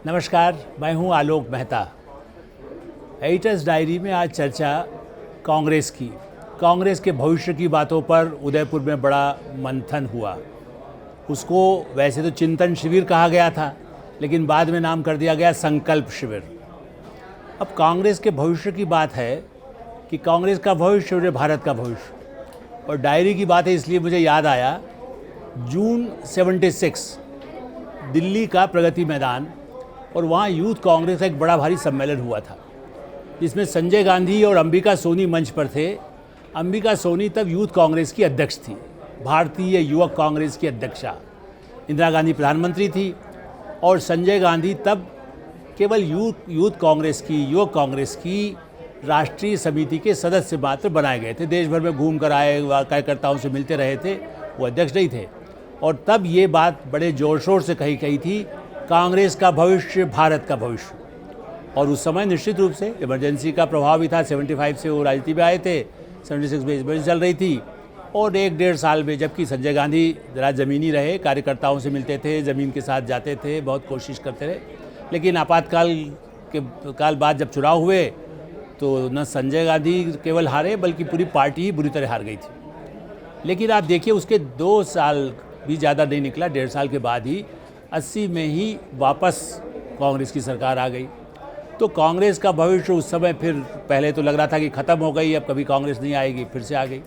नमस्कार, मैं हूं आलोक मेहता। एडिटर्स डायरी में आज चर्चा कांग्रेस की। कांग्रेस के भविष्य की बातों पर उदयपुर में बड़ा मंथन हुआ। उसको वैसे तो चिंतन शिविर कहा गया था, लेकिन बाद में नाम कर दिया गया संकल्प शिविर। अब कांग्रेस के भविष्य की बात है कि कांग्रेस का भविष्य और भारत का भविष्य। और डायरी की बात है इसलिए मुझे याद आया, जून 76 दिल्ली का प्रगति मैदान, और वहाँ यूथ कांग्रेस का एक बड़ा भारी सम्मेलन हुआ था, जिसमें संजय गांधी और अंबिका सोनी मंच पर थे। अंबिका सोनी तब यूथ कांग्रेस की अध्यक्ष थी, भारतीय युवक कांग्रेस की अध्यक्षा। इंदिरा गांधी प्रधानमंत्री थी और संजय गांधी तब केवल युवक कांग्रेस की राष्ट्रीय समिति के सदस्य मात्र बनाए गए थे। देश भर में घूम कर आए, कार्यकर्ताओं से मिलते रहे थे, वो अध्यक्ष नहीं थे। और तब ये बात बड़े ज़ोर शोर से कही थी, कांग्रेस का भविष्य, भारत का भविष्य। और उस समय निश्चित रूप से इमरजेंसी का प्रभाव भी था। 75 से वो राजनीति में आए थे, 76 में इमरजेंसी चल रही थी। और 1-1.5 साल में, जबकि संजय गांधी ज़रा ज़मीनी रहे, कार्यकर्ताओं से मिलते थे, ज़मीन के साथ जाते थे, बहुत कोशिश करते रहे। लेकिन आपातकाल बाद जब चुनाव हुए तो न संजय गांधी केवल हारे, बल्कि पूरी पार्टी ही बुरी तरह हार गई थी। लेकिन आप देखिए, उसके 2 साल भी ज़्यादा नहीं निकला, 1.5 साल के बाद ही 80 में ही वापस कांग्रेस की सरकार आ गई। तो कांग्रेस का भविष्य उस समय फिर पहले तो लग रहा था कि ख़त्म हो गई, अब कभी कांग्रेस नहीं आएगी, फिर से आ गई।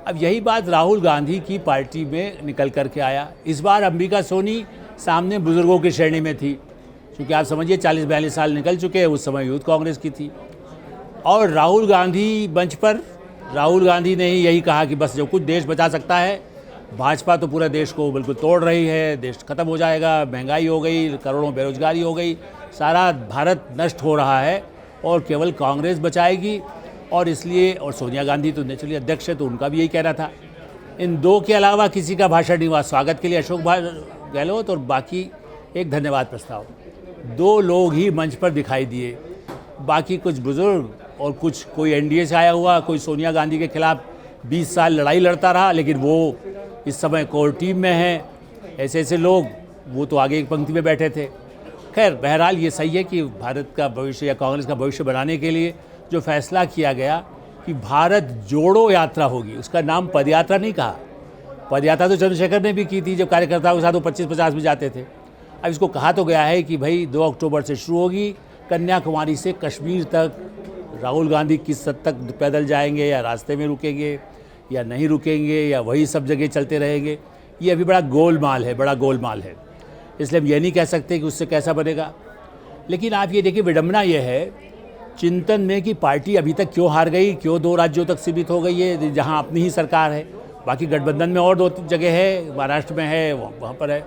अब यही बात राहुल गांधी की पार्टी में निकल करके आया। इस बार अंबिका सोनी सामने बुजुर्गों की श्रेणी में थी, क्योंकि आप समझिए 40-42 साल निकल चुके हैं, उस समय यूथ कांग्रेस की थी। और राहुल गांधी मंच पर, राहुल गांधी ने ही यही कहा कि बस जो कुछ देश बचा सकता है, भाजपा तो पूरे देश को बिल्कुल तोड़ रही है, देश खत्म हो जाएगा, महंगाई हो गई, करोड़ों बेरोजगारी हो गई, सारा भारत नष्ट हो रहा है और केवल कांग्रेस बचाएगी। और इसलिए, और सोनिया गांधी तो नेचुरली अध्यक्ष है, तो उनका भी यही कहना था। इन 2 के अलावा किसी का भाषण नहीं हुआ। स्वागत के लिए अशोक गहलोत और बाकी एक धन्यवाद प्रस्ताव, 2 लोग ही मंच पर दिखाई दिए। बाकी कुछ बुजुर्ग और कोई एनडीए से आया हुआ, कोई सोनिया गांधी के खिलाफ 20 साल लड़ाई लड़ता रहा, लेकिन वो इस समय कोर टीम में हैं। ऐसे लोग, वो तो आगे एक पंक्ति में बैठे थे। खैर, बहरहाल ये सही है कि भारत का भविष्य या कांग्रेस का भविष्य बनाने के लिए जो फैसला किया गया कि भारत जोड़ो यात्रा होगी, उसका नाम पदयात्रा नहीं कहा। पदयात्रा तो चंद्रशेखर ने भी की थी, जब कार्यकर्ताओं के साथ वो 25-50 में जाते थे। अब इसको कहा तो गया है कि भाई 2 अक्टूबर से शुरू होगी, कन्याकुमारी से कश्मीर तक। राहुल गांधी किस हद तक पैदल जाएंगे, या रास्ते में रुकेंगे, या नहीं रुकेंगे, या वही सब जगह चलते रहेंगे, ये अभी बड़ा गोलमाल है। इसलिए हम ये नहीं कह सकते कि उससे कैसा बनेगा। लेकिन आप ये देखिए, विडंबना ये है चिंतन में कि पार्टी अभी तक क्यों हार गई, क्यों 2 राज्यों तक सीमित हो गई है, जहां अपनी ही सरकार है। बाकी गठबंधन में और 2 जगह है, महाराष्ट्र में है, वहाँ पर है,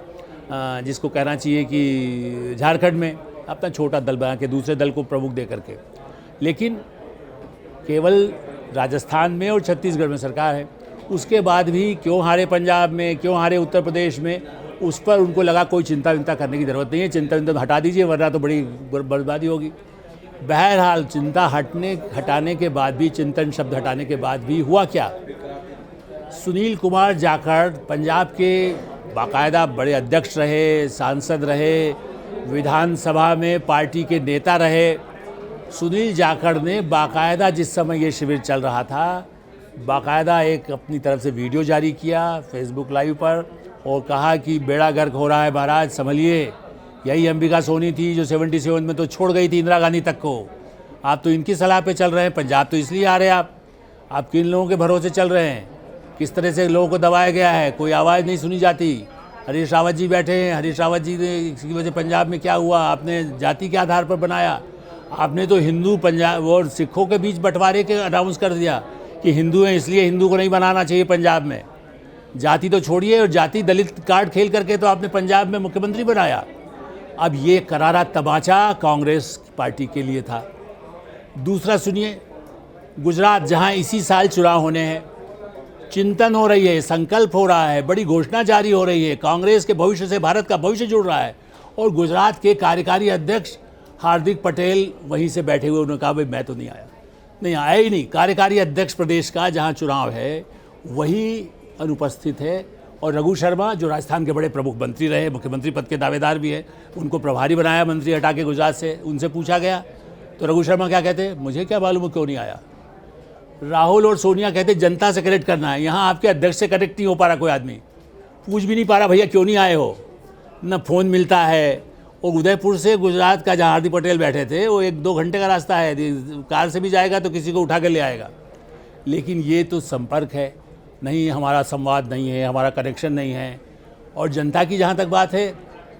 जिसको कहना चाहिए कि झारखंड में अपना छोटा दल बना के, दूसरे दल को प्रमुख दे करके। लेकिन केवल राजस्थान में और छत्तीसगढ़ में सरकार है। उसके बाद भी क्यों हारे पंजाब में, क्यों हारे उत्तर प्रदेश में, उस पर उनको लगा कोई चिंता करने की ज़रूरत नहीं है। चिंता हटा दीजिए, वरना तो बड़ी बर्बादी होगी। बहरहाल, चिंता हटाने के बाद भी, चिंतन शब्द हटाने के बाद भी हुआ क्या? सुनील कुमार जाखड़ पंजाब के बाकायदा बड़े अध्यक्ष रहे, सांसद रहे, विधानसभा में पार्टी के नेता रहे। सुनील जाखड़ ने बाकायदा, जिस समय ये शिविर चल रहा था, बाकायदा एक अपनी तरफ से वीडियो जारी किया फेसबुक लाइव पर, और कहा कि बेड़ा गर्क हो रहा है महाराज, संभलिए। यही अंबिका सोनी थी जो 77 में तो छोड़ गई थी इंदिरा गांधी तक को। आप तो इनकी सलाह पे चल रहे हैं, पंजाब तो इसलिए आ रहे हैं आप किन लोगों के भरोसे चल रहे हैं? किस तरह से लोगों को दबाया गया है, कोई आवाज़ नहीं सुनी जाती। हरीश रावत जी बैठे हैं, हरीश रावत जी ने, इसकी वजह पंजाब में क्या हुआ, आपने जाति के आधार पर बनाया। आपने तो हिंदू पंजाब और सिखों के बीच बंटवारे के अनाउंस कर दिया कि हिंदू हैं, इसलिए हिंदू को नहीं बनाना चाहिए पंजाब में। जाति तो छोड़िए, और जाति दलित कार्ड खेल करके तो आपने पंजाब में मुख्यमंत्री बनाया। अब ये करारा तमाचा कांग्रेस पार्टी के लिए था। दूसरा सुनिए, गुजरात, जहां इसी साल चुनाव होने हैं, चिंतन हो रही है, संकल्प हो रहा है, बड़ी घोषणा जारी हो रही है, कांग्रेस के भविष्य से भारत का भविष्य जुड़ रहा है। और गुजरात के कार्यकारी अध्यक्ष हार्दिक पटेल वहीं से बैठे हुए, उन्होंने कहा भाई मैं तो नहीं आया ही नहीं। कार्यकारी अध्यक्ष प्रदेश का जहां चुनाव है वही अनुपस्थित है, और रघु शर्मा जो राजस्थान के बड़े प्रमुख मंत्री रहे, मुख्यमंत्री पद के दावेदार भी हैं, उनको प्रभारी बनाया मंत्री हटा के गुजरात से। उनसे पूछा गया तो रघु शर्मा क्या कहते, मुझे क्या मालूम क्यों नहीं आया। राहुल और सोनिया कहते जनता से कनेक्ट करना है, यहाँ आपके अध्यक्ष से कनेक्ट नहीं हो पा रहा, कोई आदमी पूछ भी नहीं पा रहा भैया क्यों नहीं आए हो, न फ़ोन मिलता है। और उदयपुर से गुजरात का जहाँ हार्दिक पटेल बैठे थे वो 1-2 घंटे का रास्ता है, कार से भी जाएगा तो किसी को उठा के ले आएगा। लेकिन ये तो संपर्क है नहीं, हमारा संवाद नहीं है, हमारा कनेक्शन नहीं है। और जनता की जहाँ तक बात है,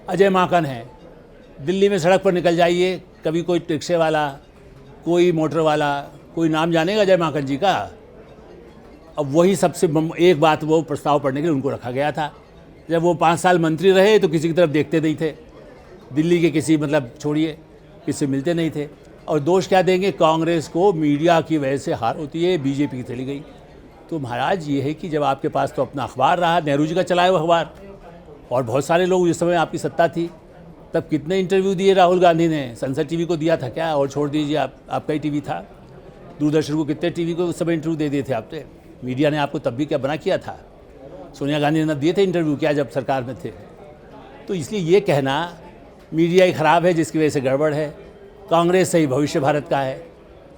अजय माकन है, दिल्ली में सड़क पर निकल जाइए, कभी कोई रिक्शे वाला, कोई मोटर वाला, कोई नाम जानेगा अजय माकन जी का। अब वही सबसे एक बात, वो प्रस्ताव पढ़ने के लिए उनको रखा गया था। जब वो 5 साल मंत्री रहे तो किसी की तरफ देखते नहीं थे, दिल्ली के किसी मतलब छोड़िए किससे मिलते नहीं थे। और दोष क्या देंगे, कांग्रेस को मीडिया की वजह से हार होती है, बीजेपी की चली गई। तो महाराज ये है कि जब आपके पास तो अपना अखबार रहा, नेहरू जी का चलाया हुआ अखबार, और बहुत सारे लोग जिस समय आपकी सत्ता थी तब कितने इंटरव्यू दिए राहुल गांधी ने, संसद टीवी को दिया था क्या, और छोड़ दीजिए आपका ही टीवी था, दूरदर्शन को कितने टीवी को उस समय इंटरव्यू दे दिए थे आपने, मीडिया ने आपको तब भी क्या बना किया था। सोनिया गांधी ने दिए थे इंटरव्यू क्या जब सरकार में थे। तो इसलिए ये कहना मीडिया ही ख़राब है जिसकी वजह से गड़बड़ है, कांग्रेस सही भविष्य भारत का है।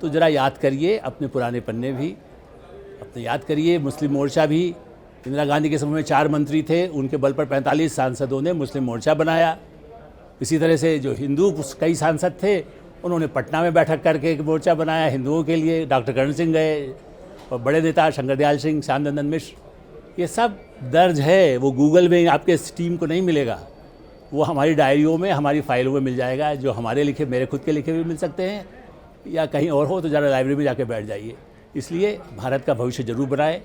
तो ज़रा याद करिए अपने पुराने पन्ने भी, अपने याद करिए मुस्लिम मोर्चा भी, इंदिरा गांधी के समय में 4 मंत्री थे, उनके बल पर 45 सांसदों ने मुस्लिम मोर्चा बनाया। इसी तरह से जो हिंदू कई सांसद थे उन्होंने पटना में बैठक करके एक मोर्चा बनाया हिंदुओं के लिए, डॉक्टर करण सिंह गए, और बड़े नेता शंकर दयाल सिंह, श्यामनंदन मिश्र, ये सब दर्ज है। वो गूगल में आपके इस टीम को नहीं मिलेगा, वो हमारी डायरियों में, हमारी फाइलों में मिल जाएगा, जो हमारे लिखे, मेरे खुद के लिखे भी मिल सकते हैं, या कहीं और हो तो ज़रा लाइब्रेरी में जाके बैठ जाइए। इसलिए भारत का भविष्य जरूर बनाएं,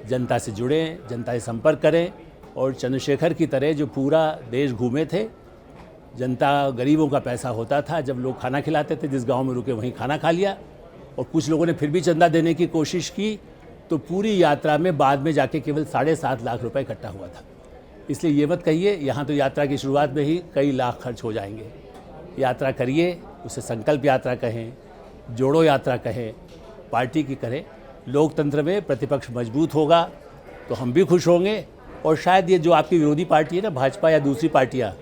जनता से जुड़ें, जनता से संपर्क करें, और चंद्रशेखर की तरह जो पूरा देश घूमे थे, जनता, गरीबों का पैसा होता था, जब लोग खाना खिलाते थे, जिस गांव में रुके वहीं खाना खा लिया, और कुछ लोगों ने फिर भी चंदा देने की कोशिश की, तो पूरी यात्रा में बाद में जाके केवल 7.5 लाख रुपए इकट्ठा हुआ था। इसलिए ये मत कहिए यहाँ तो यात्रा की शुरुआत में ही कई लाख खर्च हो जाएंगे। यात्रा करिए, उसे संकल्प यात्रा कहें, जोड़ो यात्रा कहें, पार्टी की करें। लोकतंत्र में प्रतिपक्ष मजबूत होगा तो हम भी खुश होंगे, और शायद ये जो आपकी विरोधी पार्टी है ना, भाजपा या दूसरी पार्टियाँ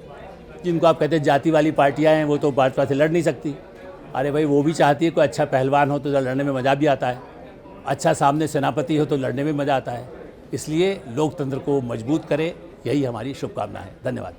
जिनको आप कहते हैं जाति वाली पार्टियाँ हैं, वो तो भाजपा से लड़ नहीं सकती। अरे भाई, वो भी चाहती है कोई अच्छा पहलवान हो तो लड़ने में मज़ा भी आता है, अच्छा सामने सेनापति हो तो लड़ने में मज़ा आता है। इसलिए लोकतंत्र को मजबूत करें, यही हमारी शुभकामना है। धन्यवाद।